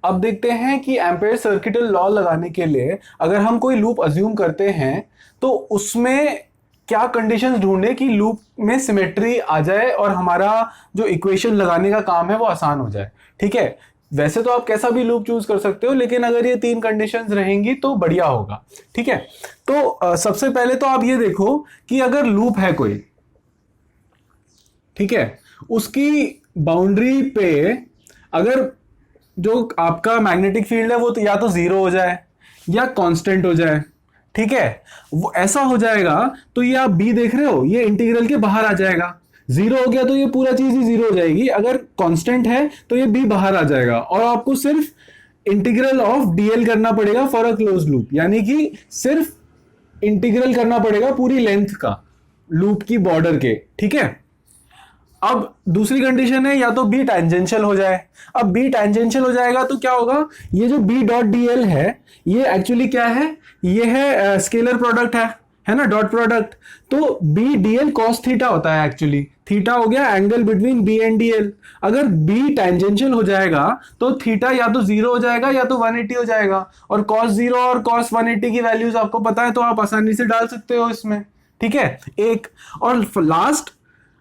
अब देखते हैं कि एम्पेयर सर्किटल लॉ लगाने के लिए अगर हम कोई लूप अज्यूम करते हैं तो उसमें क्या कंडीशंस ढूंढे कि लूप में सिमेट्री आ जाए और हमारा जो इक्वेशन लगाने का काम है वो आसान हो जाए। ठीक है, वैसे तो आप कैसा भी लूप चूज कर सकते हो, लेकिन अगर ये तीन कंडीशंस रहेंगी तो बढ़िया होगा। ठीक है, तो सबसे पहले तो आप ये देखो कि अगर लूप है कोई, ठीक है, उसकी बाउंड्री पे अगर जो आपका मैग्नेटिक फील्ड है वो तो या तो जीरो हो जाए या कांस्टेंट हो जाए। ठीक है, वो ऐसा हो जाएगा तो ये आप बी देख रहे हो, ये इंटीग्रल के बाहर आ जाएगा। जीरो हो गया तो ये पूरा चीज ही जीरो हो जाएगी, अगर कांस्टेंट है तो ये बी बाहर आ जाएगा और आपको सिर्फ इंटीग्रल ऑफ डीएल करना पड़ेगा फॉर अ क्लोज लूप, यानी कि सिर्फ इंटीग्रल करना पड़ेगा पूरी लेंथ का लूप की बॉर्डर के। ठीक है, अब दूसरी कंडीशन है या तो बी टैंजेंशियल हो जाए। अब बी टैंजेंशियल हो जाएगा तो क्या होगा, ये जो बी डॉट डीएल है ये एक्चुअली क्या है, ये है स्केलर प्रोडक्ट है ना, डॉट प्रोडक्ट। तो बी डीएल कॉस थीटा होता है एक्चुअली, थीटा हो गया angle between B and DL. अगर बी टैंजेंशियल हो जाएगा तो थीटा या तो जीरो हो जाएगा या तो 180 हो जाएगा, और कॉस जीरो और कॉस 180 की वैल्यूज आपको पता है तो आप आसानी से डाल सकते हो इसमें। ठीक है, एक और लास्ट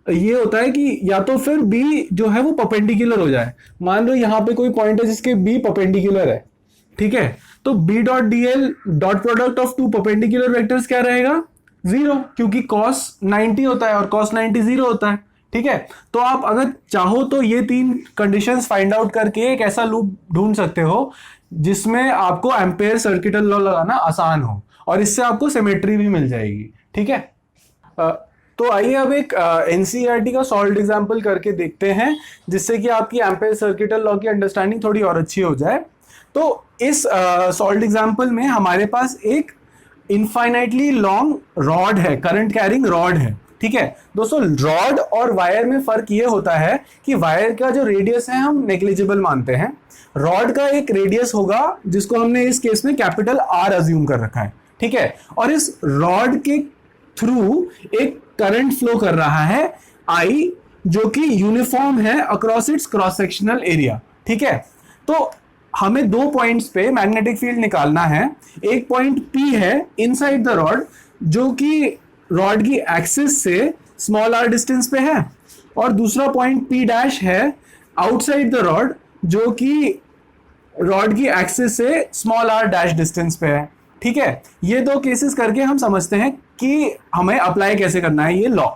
ये होता है कि या तो फिर b जो है वो परपेंडिकुलर हो जाए। मान लो यहां पे कोई पॉइंट है जिसके b परपेंडिकुलर है, ठीक है, तो b dot DL dot product of two perpendicular vectors क्या रहेगा, जीरो, क्योंकि cos 90 होता है और cos 90 जीरो होता है। ठीक है, तो आप अगर चाहो तो ये तीन कंडीशंस फाइंड आउट करके एक ऐसा लूप ढूंढ सकते हो जिसमें आपको एम्पेयर सर्किटल लॉ लगाना आसान हो और इससे आपको सिमेट्री भी मिल जाएगी। ठीक है, तो आइए अब एक एनसीईआरटी का सॉल्व्ड एग्जांपल करके देखते हैं जिससे कि आपकी एम्पेयर सर्किटल लॉ की अंडरस्टैंडिंग थोड़ी और अच्छी हो जाए। तो इस सॉल्व्ड एग्जांपल में हमारे पास एक इनफाइनाइटली लॉन्ग रॉड है, करंट कैरिंग रॉड है। ठीक है दोस्तों, रॉड और वायर में फर्क ये होता है कि वायर का जो रेडियस है हम नेग्लिजिबल मानते हैं, रॉड का एक रेडियस होगा जिसको हमने इस केस में कैपिटल आर अज्यूम कर रखा है। ठीक है, और इस रॉड के थ्रू एक करंट फ्लो कर रहा है आई, जो कि यूनिफॉर्म है across its cross sectional area. ठीक है, तो हमें दो पॉइंट्स पे मैग्नेटिक फील्ड निकालना है। एक पॉइंट P है इनसाइड द रॉड जो कि रॉड की एक्सिस से स्मॉल r डिस्टेंस पे है, और दूसरा पॉइंट P डैश है आउटसाइड द रॉड जो कि रॉड की एक्सिस से स्मॉल r डैश डिस्टेंस पे है। ठीक है, ये दो केसेस करके हम समझते हैं कि हमें अप्लाई कैसे करना है ये लॉ।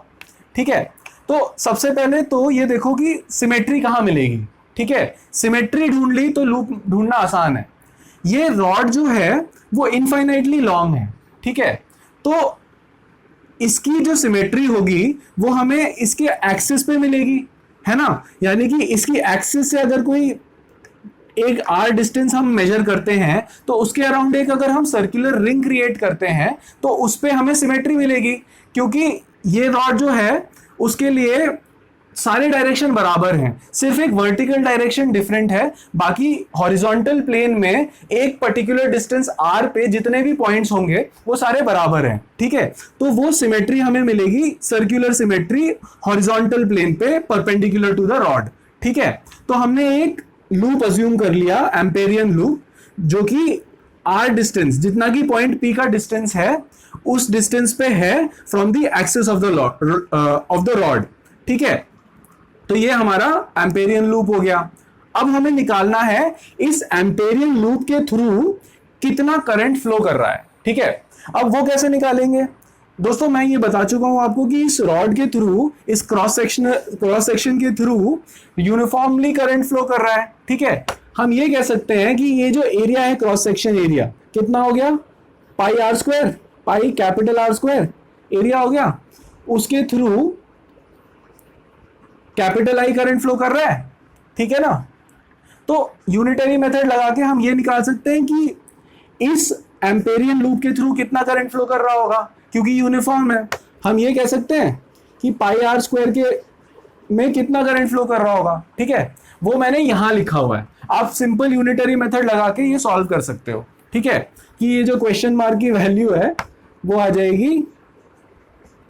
ठीक है, तो सबसे पहले तो ये देखो कि सिमेट्री कहाँ मिलेगी। ठीक है, सिमेट्री ढूंढ ली तो लूप ढूंढना आसान है। ये रॉड जो है वो इनफाइनाइटली लॉन्ग है। ठीक है, तो इसकी जो सिमेट्री होगी वो हमें इसके एक्सिस पे मिलेगी, है ना, यानी कि इसकी एक्सिस से अगर कोई एक आर डिस्टेंस हम मेजर करते हैं तो उसके अराउंड एक अगर हम सर्कुलर रिंग क्रिएट करते हैं तो उस पे हमें सिमेट्री मिलेगी, क्योंकि ये रॉड जो है उसके लिए सारे डायरेक्शन बराबर हैं, सिर्फ एक वर्टिकल डायरेक्शन डिफरेंट है। बाकी हॉरिजॉन्टल प्लेन में एक पर्टिकुलर डिस्टेंस आर पे जितने भी पॉइंट्स होंगे वो सारे बराबर हैं। ठीक है, तो वो सिमेट्री हमें मिलेगी, सर्कुलर सिमेट्री हॉरिजॉन्टल प्लेन पे परपेंडिकुलर टू द रॉड। ठीक है, तो हमने एक लूप अज्यूम कर लिया, एम्पेरियन लूप, जो कि आर डिस्टेंस जितना कि पॉइंट P का डिस्टेंस है उस डिस्टेंस पे है from the axis of the rod. ठीक है, तो ये हमारा एम्पेरियन लूप हो गया। अब हमें निकालना है इस एम्पेरियन लूप के थ्रू कितना करंट फ्लो कर रहा है। ठीक है, अब वो कैसे निकालेंगे दोस्तों, मैं ये बता चुका हूं आपको कि इस रॉड के थ्रू, इस क्रॉस सेक्शन के थ्रू यूनिफॉर्मली करंट फ्लो कर रहा है। ठीक है, हम ये कह सकते हैं कि ये जो एरिया है क्रॉस सेक्शन एरिया कितना हो गया, pi R square, pi capital R square area हो गया, उसके through capital I current flow कर रहा है। ठीक है ना, तो यूनिटरी मेथड लगा के हम ये निकाल सकते हैं कि इस एम्पेरियन लूप के थ्रू कितना करंट फ्लो कर रहा होगा, क्योंकि यूनिफॉर्म है। हम ये कह सकते हैं कि पाई आर स्क्वायर के में कितना करंट फ्लो कर रहा होगा। ठीक है, वो मैंने यहां लिखा हुआ है, आप सिंपल यूनिटरी मेथड लगा के ये सॉल्व कर सकते हो। ठीक है, कि ये जो क्वेश्चन मार्क की वैल्यू है वो आ जाएगी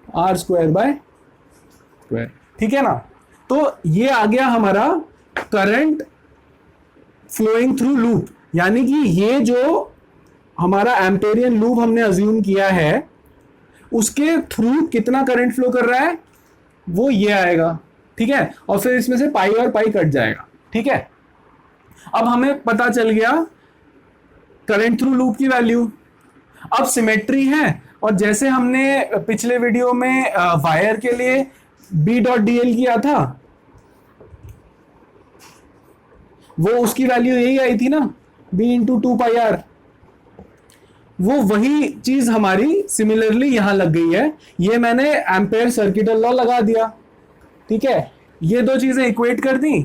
आर स्क्वायर बाय स्क्वायर। ठीक है ना, तो ये आ गया हमारा करंट फ्लोइंग थ्रू लूप, यानी कि ये जो हमारा एम्पेरियन लूप हमने अज्यूम किया है उसके थ्रू कितना करंट फ्लो कर रहा है वो ये आएगा, ठीक है। और फिर इसमें से पाई और पाई कट जाएगा, ठीक है। अब हमें पता चल गया करंट थ्रू लूप की वैल्यू। अब सिमेट्री है, और जैसे हमने पिछले वीडियो में वायर के लिए बी डॉट डी एल किया था, वो उसकी वैल्यू यही आई थी ना, B into two pi R. वो वही चीज हमारी सिमिलरली यहां लग गई है। ये मैंने एम्पेयर सर्किटल लॉ लगा दिया, ठीक है। ये दो चीजें इक्वेट कर दी,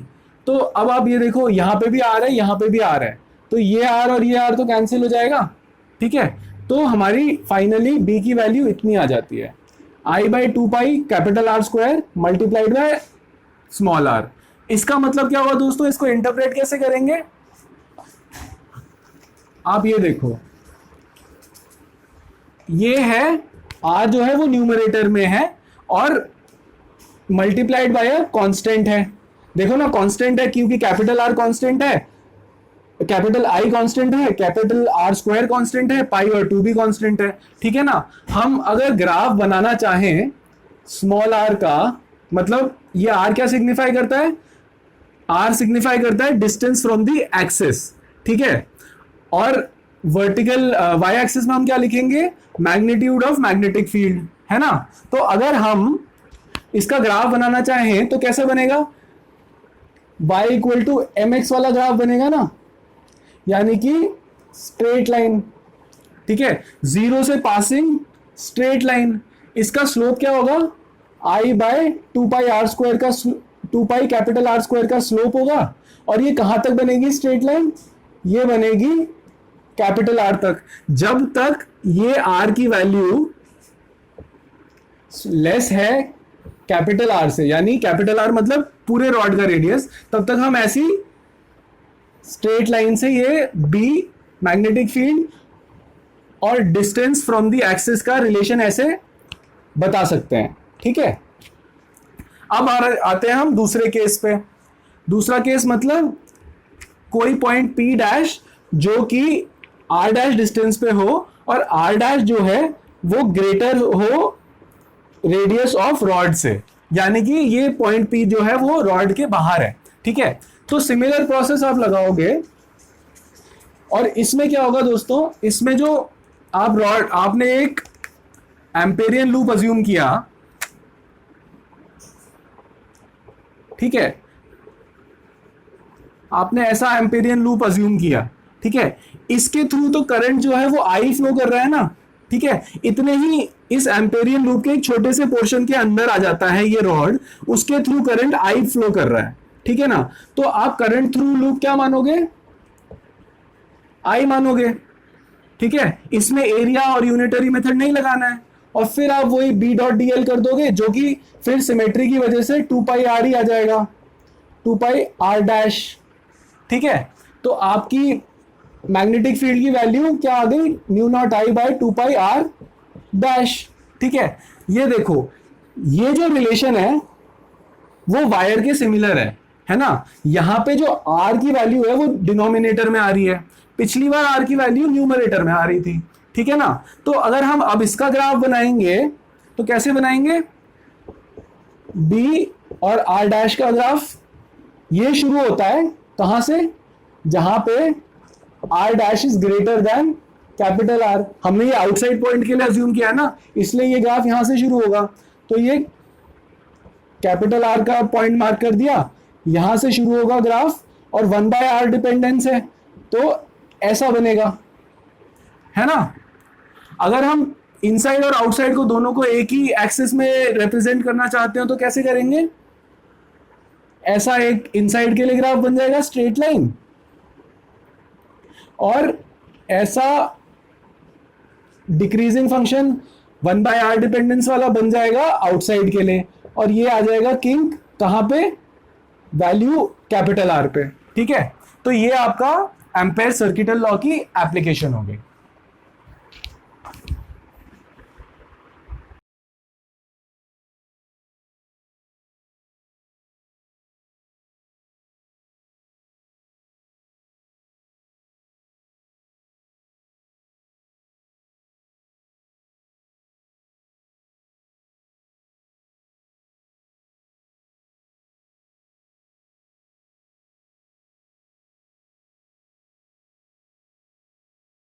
तो अब आप ये देखो यहां पे भी आ रहा है, यहां पे भी आ रहा है, तो ये आर और ये आर तो कैंसिल हो जाएगा, ठीक है। तो हमारी फाइनली बी की वैल्यू इतनी आ जाती है, I by two pi capital R square multiplied by small R. इसका मतलब क्या हुआ दोस्तों, इसको इंटरप्रेट कैसे करेंगे, आप ये देखो, ये है आर जो है वो न्यूमरेटर में है और मल्टीप्लाइड बाय अ कांस्टेंट है। देखो ना कांस्टेंट है क्योंकि कैपिटल आर कांस्टेंट है, कैपिटल आई कांस्टेंट है, कैपिटल आर स्क्वायर कांस्टेंट है, पाई और टू भी कांस्टेंट है, ठीक है ना। हम अगर ग्राफ बनाना चाहें स्मॉल आर का, मतलब ये आर क्या सिग्निफाई करता है, आर सिग्निफाई करता है डिस्टेंस फ्रॉम द एक्सिस, ठीक है। और वर्टिकल वाई एक्सिस में हम क्या लिखेंगे, मैग्नीट्यूड ऑफ मैग्नेटिक फील्ड, है ना। तो अगर हम इसका ग्राफ बनाना चाहें तो कैसे बनेगा, y equal to M X वाला ग्राफ बनेगा ना, यानी कि स्ट्रेट लाइन, ठीक है, जीरो से पासिंग स्ट्रेट लाइन। इसका स्लोप क्या होगा, i by two pi R square का, two pi capital R square का स्लोप होगा। और ये कहां तक बनेगी स्ट्रेट लाइन, ये बनेगी कैपिटल आर तक, जब तक ये आर की वैल्यू लेस है कैपिटल आर से, यानी कैपिटल आर मतलब पूरे रॉड का रेडियस, तब तक हम ऐसी स्ट्रेट लाइन से ये बी मैग्नेटिक फील्ड और डिस्टेंस फ्रॉम द एक्सिस का रिलेशन ऐसे बता सकते हैं, ठीक है। अब आते हैं हम दूसरे केस पे। दूसरा केस मतलब कोई पॉइंट पी डैश जो कि आर डैश डिस्टेंस पे हो और आर डैश जो है वो ग्रेटर हो रेडियस ऑफ रॉड से, यानी कि ये पॉइंट पी जो है वो रॉड के बाहर है, ठीक है। तो सिमिलर प्रोसेस आप लगाओगे और इसमें क्या होगा दोस्तों, इसमें जो आप रॉड, आपने एक एम्पेरियन लूप अज्यूम किया, ठीक है, आपने ऐसा एम्पेरियन लूप अज्यूम किया, ठीक है। इसके थ्रू तो करंट जो है वो आई फ्लो कर रहा है ना, ठीक है। इतने ही इस एम्पेरियन लूप के एक छोटे से पोर्शन के अंदर आ जाता है ये रॉड, उसके थ्रू करंट आई फ्लो कर रहा है, ठीक है ना। तो आप करंट थ्रू लूप क्या मानोगे, आई मानोगे, ठीक है। इसमें एरिया और यूनिटरी मेथड नहीं लगाना है, और फिर आप वही बी डॉट डी एल कर दोगे, जो कि फिर सिमेट्री की वजह से टू पाई आर ही आ जाएगा, टू पाई आर डैश, ठीक है। तो आपकी मैग्नेटिक फील्ड की वैल्यू क्या आ गई, mu naught I by two pi R dash, ठीक है। ये देखो ये जो रिलेशन है वो वायर के सिमिलर है ना। यहां पे जो आर की वैल्यू है वो डिनोमिनेटर में आ रही है, पिछली बार आर की वैल्यू न्यूमरेटर में आ रही थी, ठीक है ना। तो अगर हम अब इसका ग्राफ बनाएंगे तो कैसे बनाएंगे, बी और आर डैश का ग्राफ ये शुरू होता है कहां से, जहां पे R dash is greater than capital R. हमने ये आउटसाइड पॉइंट के लिए अज्यूम किया है ना, इसलिए ये ग्राफ यहां से शुरू होगा। तो ये कैपिटल आर का पॉइंट मार्क कर दिया, यहां से शुरू होगा ग्राफ, और वन बाय आर डिपेंडेंस है, तो ऐसा बनेगा, है ना। अगर हम इनसाइड और आउटसाइड को दोनों को एक ही एक्सिस में रिप्रेजेंट करना चाहते हो तो कैसे करेंगे, ऐसा एक इनसाइड के लिए ग्राफ बन जाएगा स्ट्रेट लाइन, और ऐसा decreasing function one by R dependence वाला बन जाएगा आउटसाइड के लिए, और ये आ जाएगा किंक कहां पे, वैल्यू कैपिटल आर पे, ठीक है। तो ये आपका एम्पेयर सर्किटल लॉ की एप्लीकेशन हो गई।